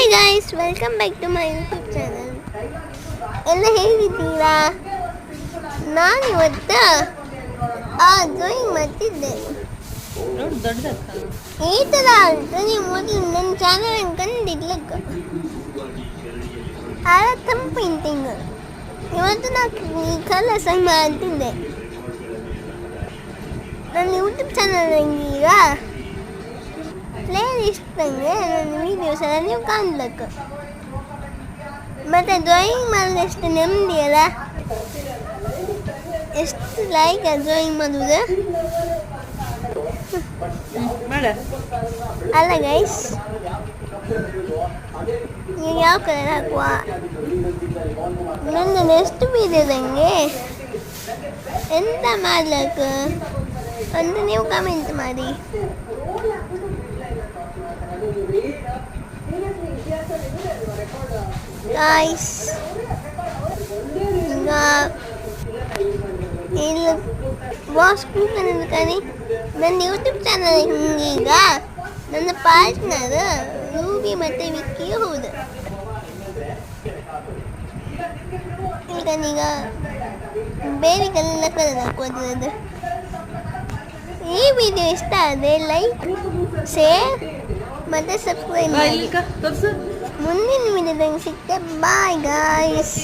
Hi guys, welcome back to my YouTube channel. ಎಲ್ಲ ಹೇಗಿದ್ದೀರಾ? ನಾನಿವತ್ತು ಡ್ರಾಯಿಂಗ್ ಮಾಡ್ತಿದ್ದೆ. ಈ ಥರ ಅಂತ ನೀವು ಮೊದಲು ನನ್ನ ಚಾನಲ್ ಕಂಡಿಡ್ಲಕ್ಕ ಥಮ್ ಪೇಂಟಿಂಗ್. ಇವತ್ತು ನಾನು ಈ ಕಲರ್ಸ್ ಮಾಡ್ತಿದ್ದೆ. ನನ್ನ ಯೂಟ್ಯೂಬ್ ಚಾನಲ್ ಈಗ ಪ್ಲೇ ಲಿಸ್ಟ್ನಂಗೆ ನನ್ನ ವೀಡಿಯೋಸ್ ಎಲ್ಲ ನೀವು ಕಾಣ್ಲಕ್ಕ. ಮತ್ತು ಡ್ರಾಯಿಂಗ್ ಮಾಡಿದ್ರೆ ಎಷ್ಟು ನೆಮ್ಮದಿ ಅಲ್ಲ, ಎಷ್ಟು ಲೈಕ್ ಡ್ರಾಯಿಂಗ್ ಮಾಡೋದು ಅಲ್ಲ ಗೈಸ್. ಈಗ ಯಾವ ಕಲರ್ ಹಾಕುವ? ನನ್ನ ನೆಕ್ಸ್ಟ್ ವೀಡಿಯೋದಂಗೆ ಎಂತ ಮಾಡ್ಲಕ್ಕ ಅಂತ ನೀವು ಕಮೆಂಟ್ ಮಾಡಿ. ಗಾಯ್ಸ್, ಈಗ ಇಲ್ಲಿ ಬಾಸ್ ಕೂತ್ಕೊಂಡು ಕಣಿ. ನನ್ನ ಯೂಟ್ಯೂಬ್ ಚಾನಲ್ ಈಗ ನನ್ನ ಪಾರ್ಟ್ನರ್ ರೂಬಿ ಮತ್ತು ವಿಕ್ಕಿ ಹೌದು. ಈಗ ಬೇರೆಗೆಲ್ಲ ಕಲರ್ ಹಾಕೋದು. ಈ ವಿಡಿಯೋ ಇಷ್ಟ ಆದರೆ ಲೈಕ್, ಶೇರ್ ಮತ್ತು ಸಬ್ಸ್ಕ್ರೈಬ್ ಮಾಡಿ. ಮುಂದಿನ ವಿಡಿಯೋದಂಗೆ ಸಿಗ್ತೆ. Bye guys.